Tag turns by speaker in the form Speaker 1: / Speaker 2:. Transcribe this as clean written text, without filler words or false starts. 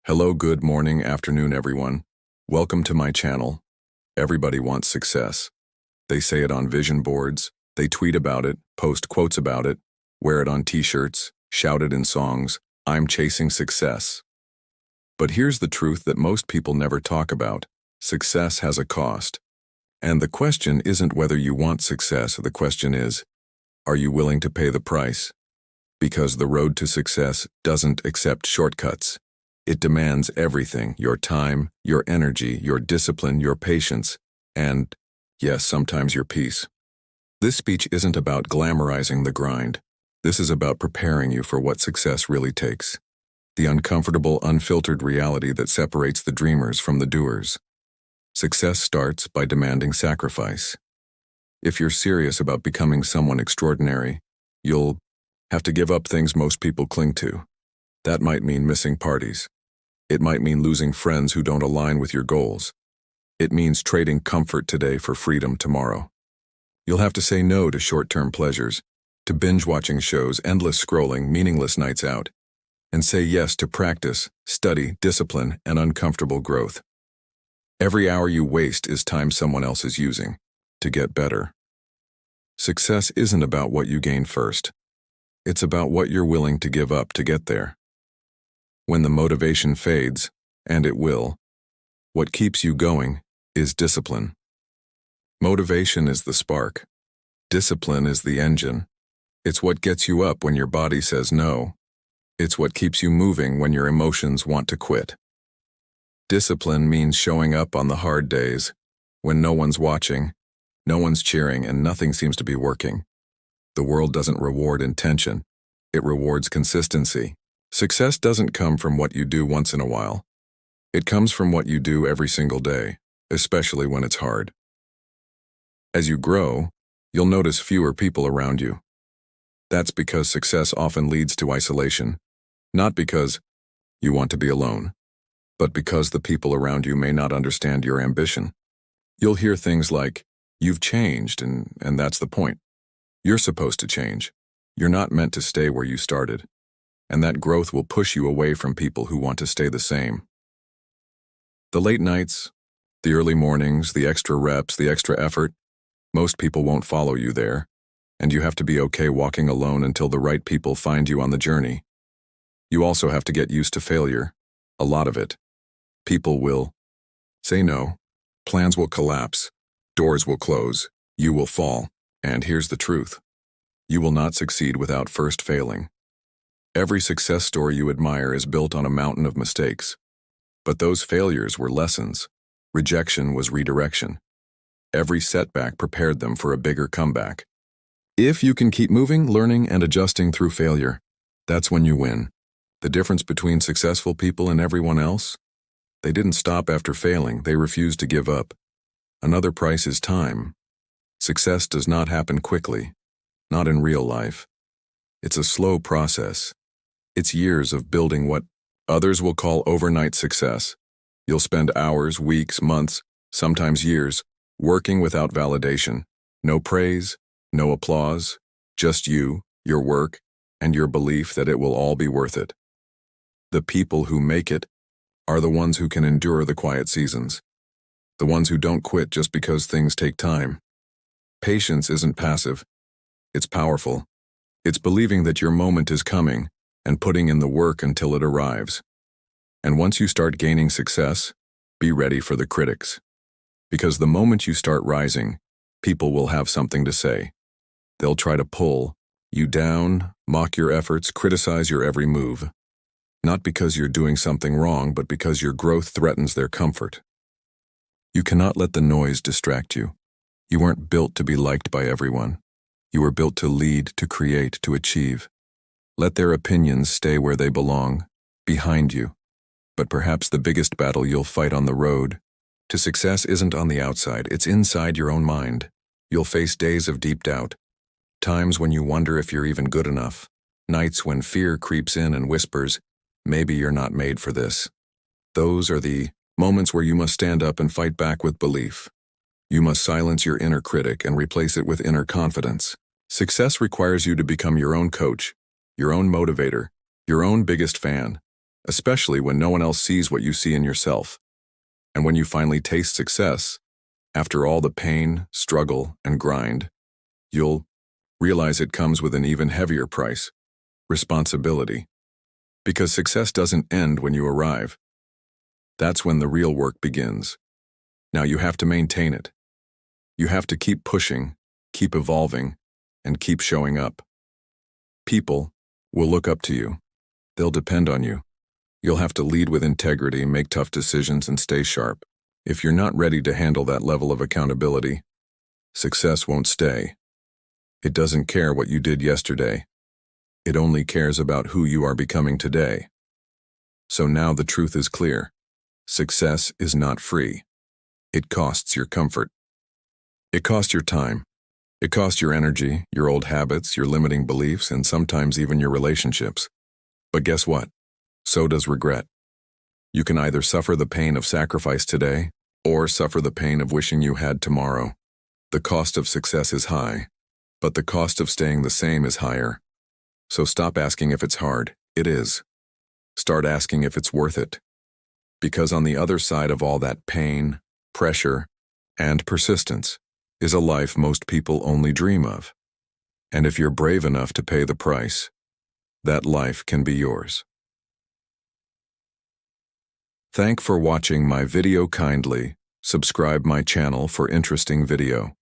Speaker 1: Hello, good morning, afternoon, everyone. Welcome to my channel. Everybody wants success. They say it on vision boards, they tweet about it, post quotes about it, wear it on t-shirts, shout it in songs. I'm chasing success. But here's the truth that most people never talk about. Success has a cost. And the question isn't whether you want success, the question is, are you willing to pay the price? Because the road to success doesn't accept shortcuts. It demands everything: your time, your energy, your discipline, your patience, and, yes, sometimes your peace. This speech isn't about glamorizing the grind. This is about preparing you for what success really takes. The uncomfortable, unfiltered reality that separates the dreamers from the doers. Success starts by demanding sacrifice. If you're serious about becoming someone extraordinary, you'll have to give up things most people cling to. That might mean missing parties. It might mean losing friends who don't align with your goals. It means trading comfort today for freedom tomorrow. You'll have to say no to short-term pleasures, to binge-watching shows, endless scrolling, meaningless nights out, and say yes to practice, study, discipline, and uncomfortable growth. Every hour you waste is time someone else is using to get better. Success isn't about what you gain first. It's about what you're willing to give up to get there. When the motivation fades, and it will, what keeps you going is discipline. Motivation is the spark. Discipline is the engine. It's what gets you up when your body says no. It's what keeps you moving when your emotions want to quit. Discipline means showing up on the hard days, when no one's watching, no one's cheering, and nothing seems to be working. The world doesn't reward intention. It rewards consistency. Success doesn't come from what you do once in a while. It comes from what you do every single day, especially when it's hard. As you grow, you'll notice fewer people around you. That's because success often leads to isolation, not because you want to be alone, but because the people around you may not understand your ambition. You'll hear things like, "You've changed, and that's the point. You're supposed to change. You're not meant to stay where you started." And that growth will push you away from people who want to stay the same. The late nights, the early mornings, the extra reps, the extra effort, most people won't follow you there, and you have to be okay walking alone until the right people find you on the journey. You also have to get used to failure, a lot of it. People will say no, plans will collapse, doors will close, you will fall, and here's the truth. You will not succeed without first failing. Every success story you admire is built on a mountain of mistakes. But those failures were lessons. Rejection was redirection. Every setback prepared them for a bigger comeback. If you can keep moving, learning, and adjusting through failure, that's when you win. The difference between successful people and everyone else? They didn't stop after failing, they refused to give up. Another price is time. Success does not happen quickly, not in real life. It's a slow process. It's years of building what others will call overnight success. You'll spend hours, weeks, months, sometimes years, working without validation. No praise, no applause, just you, your work, and your belief that it will all be worth it. The people who make it are the ones who can endure the quiet seasons. The ones who don't quit just because things take time. Patience isn't passive. It's powerful. It's believing that your moment is coming and putting in the work until it arrives. And once you start gaining success, be ready for the critics. Because the moment you start rising, people will have something to say. They'll try to pull you down, mock your efforts, criticize your every move. Not because you're doing something wrong, but because your growth threatens their comfort. You cannot let the noise distract you. You weren't built to be liked by everyone. You were built to lead, to create, to achieve. Let their opinions stay where they belong, behind you. But perhaps the biggest battle you'll fight on the road to success isn't on the outside, it's inside your own mind. You'll face days of deep doubt, times when you wonder if you're even good enough, nights when fear creeps in and whispers, maybe you're not made for this. Those are the moments where you must stand up and fight back with belief. You must silence your inner critic and replace it with inner confidence. Success requires you to become your own coach, your own motivator, your own biggest fan. especially when no one else sees what you see in yourself. And when you finally taste success, after all the pain, struggle, and grind, you'll realize it comes with an even heavier price: responsibility. Because success doesn't end when you arrive. That's when the real work begins. Now you have to maintain it. You have to keep pushing, keep evolving, and keep showing up. People will look up to you. They'll depend on you. You'll have to lead with integrity, make tough decisions, and stay sharp. If you're not ready to handle that level of accountability, success won't stay. It doesn't care what you did yesterday. It only cares about who you are becoming today. So now the truth is clear. Success is not free. It costs your comfort. It costs your time. It costs your energy, your old habits, your limiting beliefs, and sometimes even your relationships. But guess what? So does regret. You can either suffer the pain of sacrifice today, or suffer the pain of wishing you had tomorrow. The cost of success is high, but the cost of staying the same is higher. So stop asking if it's hard. It is. Start asking if it's worth it. Because on the other side of all that pain, pressure, and persistence is a life most people only dream of. And if you're brave enough to pay the price, that life can be yours. Thank for watching my video. Kindly subscribe my channel for interesting video.